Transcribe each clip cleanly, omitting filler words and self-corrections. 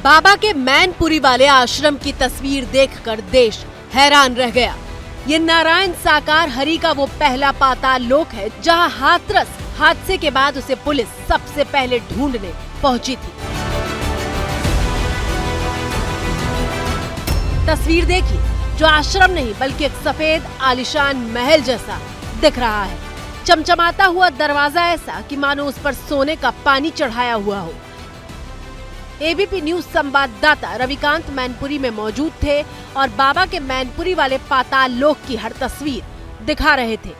बाबा के मैनपुरी वाले आश्रम की तस्वीर देखकर देश हैरान रह गया। ये नारायण साकार हरि का वो पहला पाताल लोक है जहां हाथरस हादसे के बाद उसे पुलिस सबसे पहले ढूंढने पहुंची थी। तस्वीर देखिए, जो आश्रम नहीं बल्कि एक सफेद आलीशान महल जैसा दिख रहा है। चमचमाता हुआ दरवाजा ऐसा कि मानो उस पर सोने का पानी चढ़ाया हुआ हो। एबीपी न्यूज संवाददाता रविकांत मैनपुरी में मौजूद थे और बाबा के मैनपुरी वाले पाताल लोक की हर तस्वीर दिखा रहे थे।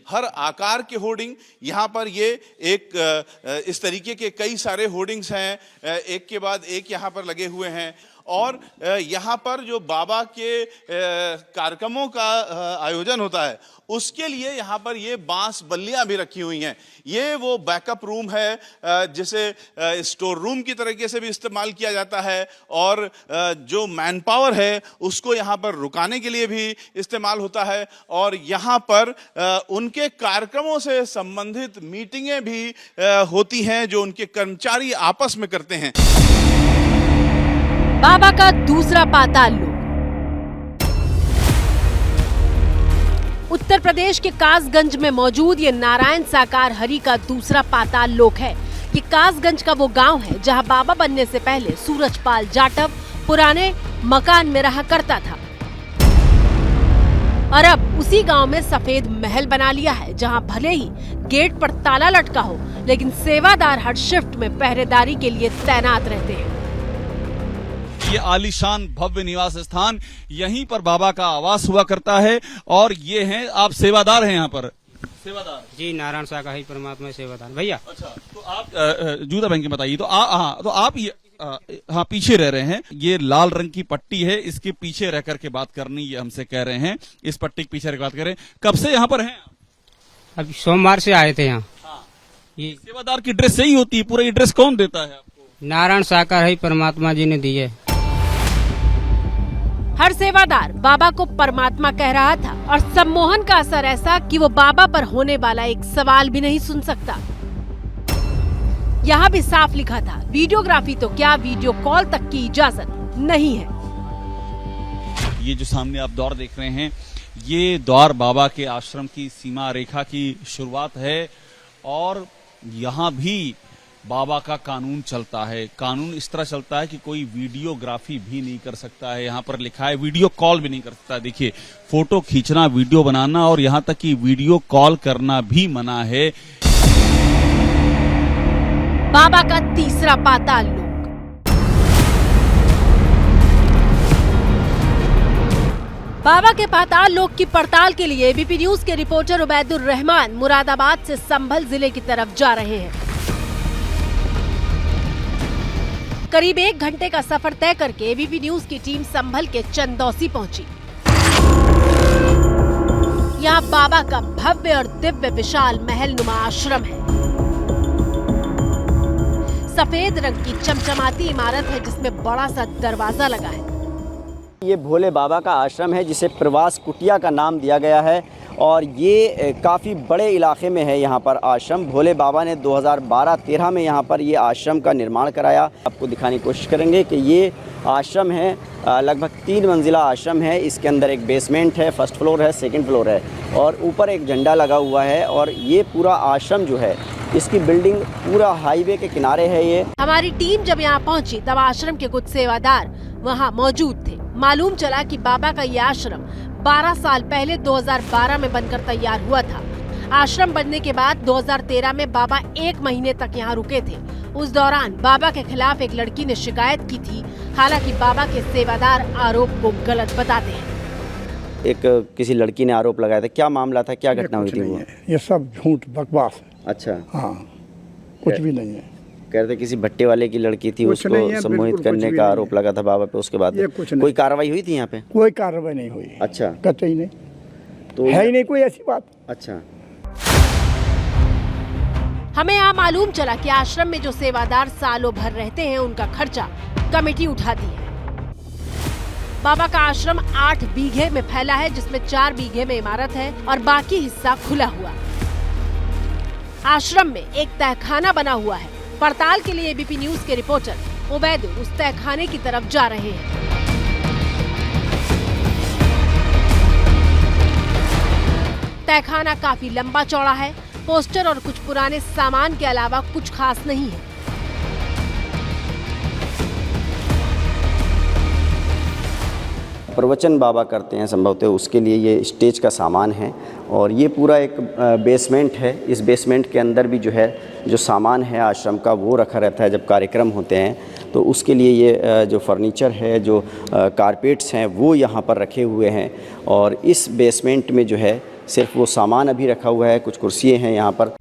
हर आकार के होर्डिंग यहाँ पर ये एक इस तरीके के कई सारे होर्डिंग्स हैं, एक के बाद एक यहाँ पर लगे हुए हैं। और यहाँ पर जो बाबा के कार्यक्रमों का आयोजन होता है उसके लिए यहाँ पर ये बांस बल्लियाँ भी रखी हुई हैं। ये वो बैकअप रूम है जिसे स्टोर रूम की तरीके से भी इस्तेमाल किया जाता है और जो मैन पावर है उसको यहाँ पर रुकाने के लिए भी इस्तेमाल होता है। और यहाँ पर उनके कार्यक्रमों से संबंधित मीटिंगें भी होती हैं जो उनके कर्मचारी आपस में करते हैं। बाबा का दूसरा पाताल लोक उत्तर प्रदेश के कासगंज में मौजूद ये नारायण साकार हरि का दूसरा पाताल लोक है। ये कासगंज का वो गांव है जहां बाबा बनने से पहले सूरजपाल जाटव पुराने मकान में रहा करता था और अब उसी गांव में सफेद महल बना लिया है जहां भले ही गेट पर ताला लटका हो लेकिन सेवादार हर शिफ्ट में पहरेदारी के लिए तैनात रहते हैं। ये आलीशान भव्य निवास स्थान, यहीं पर बाबा का आवास हुआ करता है। और ये हैं, आप सेवादार हैं यहाँ पर? सेवादार जी, नारायण साकार हरि परमात्मा सेवादार भैया। अच्छा, तो आप जूता पहन के बताइए। तो आप ये हाँ पीछे रह रहे हैं। ये लाल रंग की पट्टी है, इसके पीछे रह करके बात करनी ये हमसे कह रहे हैं। इस पट्टी के पीछे रह बात करें। कब से यहाँ पर हैं? अभी सोमवार से आए थे यहाँ। हाँ। ये सेवादार की ड्रेस सही होती है? पूरा ड्रेस कौन देता है आपको? नारायण साकार हरि परमात्मा जी ने दी है। हर सेवादार बाबा को परमात्मा कह रहा था और सम्मोहन का असर ऐसा कि वो बाबा पर होने वाला एक सवाल भी नहीं सुन सकता। यहाँ भी साफ लिखा था, वीडियोग्राफी तो क्या, वीडियो कॉल तक की इजाजत नहीं है। ये जो सामने आप द्वार देख रहे हैं, ये द्वार बाबा के आश्रम की सीमा रेखा की शुरुआत है और यहाँ भी बाबा का कानून चलता है। कानून इस तरह चलता है कि कोई वीडियोग्राफी भी नहीं कर सकता है। यहाँ पर लिखा है वीडियो कॉल भी नहीं कर सकता। देखिए, फोटो खींचना, वीडियो बनाना और यहाँ तक कि वीडियो कॉल करना भी मना है। बाबा का तीसरा पाताल लोक बाबा के पाताल लोक की पड़ताल के लिए एबीपी न्यूज के रिपोर्टर उबैदुर रहमान मुरादाबाद से संभल जिले की तरफ जा रहे हैं। करीब 1 घंटे का सफर तय करके एबीपी न्यूज की टीम संभल के चंदौसी पहुंची। यहाँ बाबा का भव्य और दिव्य विशाल महल नुमा आश्रम है। सफेद रंग की चमचमाती इमारत है जिसमें बड़ा सा दरवाजा लगा है। ये भोले बाबा का आश्रम है जिसे प्रवास कुटिया का नाम दिया गया है और ये काफ़ी बड़े इलाके में है। यहाँ पर आश्रम भोले बाबा ने 2012-13 में यहाँ पर ये आश्रम का निर्माण कराया। आपको दिखाने की कोशिश करेंगे कि ये आश्रम है, लगभग 3 मंजिला आश्रम है। इसके अंदर एक बेसमेंट है, फर्स्ट फ्लोर है, सेकंड फ्लोर है और ऊपर एक झंडा लगा हुआ है। और ये पूरा आश्रम जो है, इसकी बिल्डिंग पूरा हाईवे के किनारे है। ये हमारी टीम जब यहाँ पहुँची तब आश्रम के कुछ सेवादार वहाँ मौजूद थे। मालूम चला कि बाबा का ये आश्रम 12 साल पहले 2012 में बनकर तैयार हुआ था। आश्रम बनने के बाद 2013 में बाबा 1 महीने तक यहाँ रुके थे। उस दौरान बाबा के खिलाफ एक लड़की ने शिकायत की थी। हालांकि बाबा के सेवादार आरोप को गलत बताते हैं। एक किसी लड़की ने आरोप लगाया था। क्या मामला था, क्या घटना हुई थी वो? ये सब झूठ बकवास है। अच्छा, हाँ, कुछ भी नहीं है। कहते किसी भट्टे वाले की लड़की थी, उसको सम्मोहित करने का आरोप लगा था बाबा पे। उसके बाद कोई कार्रवाई हुई थी यहाँ पे? कोई कार्रवाई नहीं हुई। अच्छा, कहते ही नहीं, तो है ही नहीं कोई ऐसी बात। अच्छा, हमें यहाँ मालूम चला कि आश्रम में जो सेवादार सालों भर रहते हैं उनका खर्चा कमेटी उठाती है। बाबा का आश्रम 8 बीघे में फैला है जिसमें 4 बीघे में इमारत है और बाकी हिस्सा खुला हुआ। आश्रम में एक तहखाना बना हुआ है। पड़ताल के लिए एबीपी न्यूज के रिपोर्टर उबैदुल उस तहखाने की तरफ जा रहे हैं। तहखाना काफी लंबा चौड़ा है। पोस्टर और कुछ पुराने सामान के अलावा कुछ खास नहीं है। प्रवचन बाबा करते हैं संभवतः, उसके लिए ये स्टेज का सामान है और ये पूरा एक बेसमेंट है। इस बेसमेंट के अंदर भी जो है जो सामान है आश्रम का वो रखा रहता है। जब कार्यक्रम होते हैं तो उसके लिए ये जो फर्नीचर है, जो कारपेट्स हैं वो यहाँ पर रखे हुए हैं। और इस बेसमेंट में जो है सिर्फ वो सामान अभी रखा हुआ है, कुछ कुर्सियाँ हैं यहाँ पर।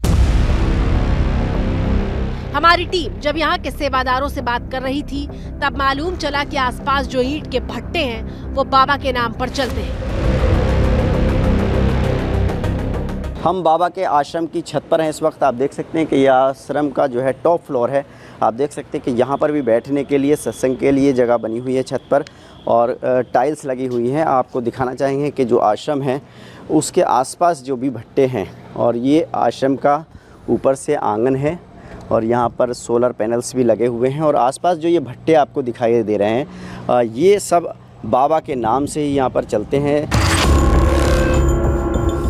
हमारी टीम जब यहाँ के सेवादारों से बात कर रही थी तब मालूम चला कि आसपास जो ईंट के भट्टे हैं वो बाबा के नाम पर चलते हैं। हम बाबा के आश्रम की छत पर हैं इस वक्त। आप देख सकते हैं कि यह आश्रम का जो है टॉप फ्लोर है। आप देख सकते हैं कि यहाँ पर भी बैठने के लिए, सत्संग के लिए जगह बनी हुई है छत पर और टाइल्स लगी हुई हैं। आपको दिखाना चाहेंगे कि जो आश्रम है उसके आसपास जो भी भट्टे हैं और ये आश्रम का ऊपर से आंगन है और यहाँ पर सोलर पैनल्स भी लगे हुए हैं। और आसपास जो ये भट्टे आपको दिखाई दे रहे हैं ये सब बाबा के नाम से ही यहाँ पर चलते हैं।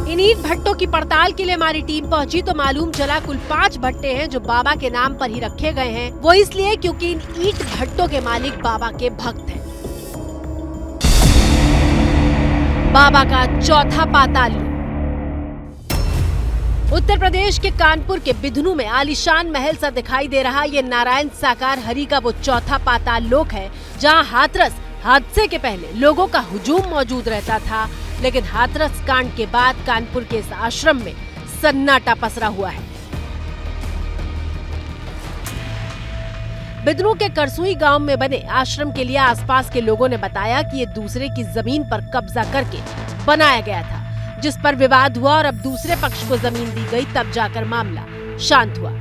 इन ईंट भट्टों की पड़ताल के लिए हमारी टीम पहुंची तो मालूम चला कुल 5 भट्टे हैं जो बाबा के नाम पर ही रखे गए हैं। वो इसलिए क्योंकि इन ईंट भट्टों के मालिक बाबा के भक्त हैं। बाबा का चौथा पाताल लोक। उत्तर प्रदेश के कानपुर के बिधनू में आलीशान महल सा दिखाई दे रहा ये नारायण साकार हरि का वो चौथा पाताल लोक है जहां हाथरस हादसे के पहले लोगों का हुजूम मौजूद रहता था। लेकिन हाथरस कांड के बाद कानपुर के इस आश्रम में सन्नाटा पसरा हुआ है। बिदनू के करसुई गांव में बने आश्रम के लिए आसपास के लोगों ने बताया कि ये दूसरे की जमीन पर कब्जा करके बनाया गया था, जिस पर विवाद हुआ और अब दूसरे पक्ष को जमीन दी गई। तब जाकर मामला शांत हुआ।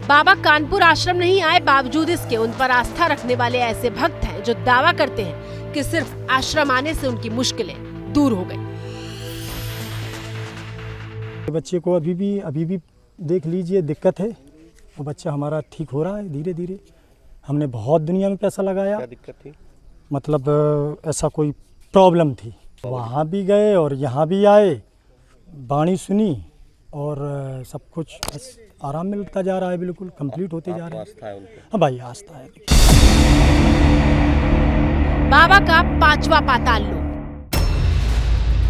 बाबा कानपुर आश्रम नहीं आए, बावजूद इसके उन पर आस्था रखने वाले ऐसे भक्त हैं जो दावा करते हैं कि सिर्फ आश्रम आने से उनकी मुश्किलें दूर हो गई। बच्चे को अभी भी देख लीजिए दिक्कत है। वो बच्चा हमारा ठीक हो रहा है धीरे धीरे। हमने बहुत दुनिया में पैसा लगाया। क्या दिक्कत थी? मतलब ऐसा कोई प्रॉब्लम थी। वहाँ भी गए और यहाँ भी आए, वाणी सुनी और सब कुछ बस आराम मिलता जा रहा है, बिल्कुल कंप्लीट होते जा रहा है। आस्था है उनको? हाँ भाई, आस्था है। बाबा का 5वां पाताल लोक।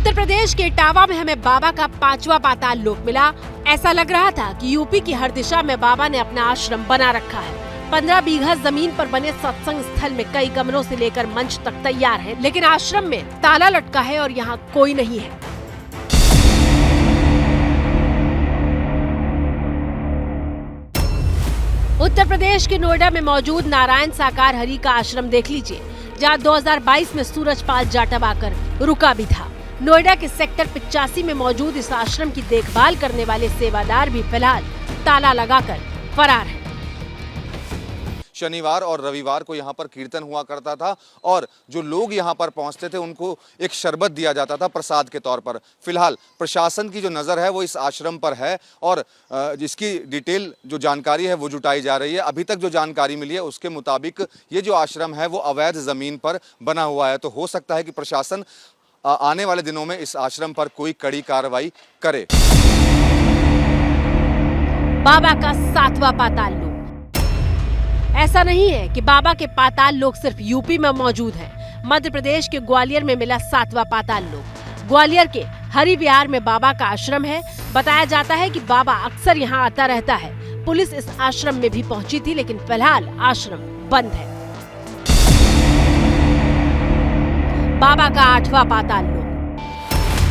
उत्तर प्रदेश के इटावा में हमें बाबा का 5वां पाताल लोक मिला। ऐसा लग रहा था कि यूपी की हर दिशा में बाबा ने अपना आश्रम बना रखा है। 15 बीघा जमीन पर बने सत्संग स्थल में कई कमरों से लेकर मंच तक तैयार है, लेकिन आश्रम में ताला लटका है और यहाँ कोई नहीं है। उत्तर प्रदेश के नोएडा में मौजूद नारायण साकार हरि का आश्रम देख लीजिए, जहाँ 2022 में सूरजपाल जाटव आकर रुका भी था। नोएडा के सेक्टर 85 में मौजूद इस आश्रम की देखभाल करने वाले सेवादार भी फिलहाल ताला लगाकर फरार हैं। शनिवार और रविवार को यहाँ पर कीर्तन हुआ करता था और जो लोग यहाँ पर पहुँचते थे उनको एक शरबत दिया जाता था प्रसाद के तौर पर। फिलहाल प्रशासन की जो नज़र है वो इस आश्रम पर है और जिसकी डिटेल जो जानकारी है वो जुटाई जा रही है। अभी तक जो जानकारी मिली है उसके मुताबिक ये जो आश्रम है वो अवैध ज़मीन पर बना हुआ है। तो हो सकता है कि प्रशासन आने वाले दिनों में इस आश्रम पर कोई कड़ी कार्रवाई करे। बाबा का 7वां पाताल लोक। ऐसा नहीं है कि बाबा के पाताल लोक सिर्फ यूपी में मौजूद है। मध्य प्रदेश के ग्वालियर में मिला 7वां पाताल लोक। ग्वालियर के हरि विहार में बाबा का आश्रम है। बताया जाता है कि बाबा अक्सर यहाँ आता रहता है। पुलिस इस आश्रम में भी पहुंची थी, लेकिन फिलहाल आश्रम बंद है। बाबा का 8वां पाताल लोक।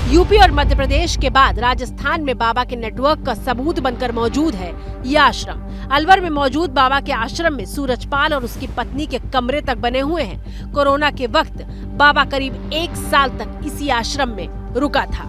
यूपी और मध्य प्रदेश के बाद राजस्थान में बाबा के नेटवर्क का सबूत बनकर मौजूद है यह आश्रम। अलवर में मौजूद बाबा के आश्रम में सूरजपाल और उसकी पत्नी के कमरे तक बने हुए हैं। कोरोना के वक्त बाबा करीब 1 साल तक इसी आश्रम में रुका था।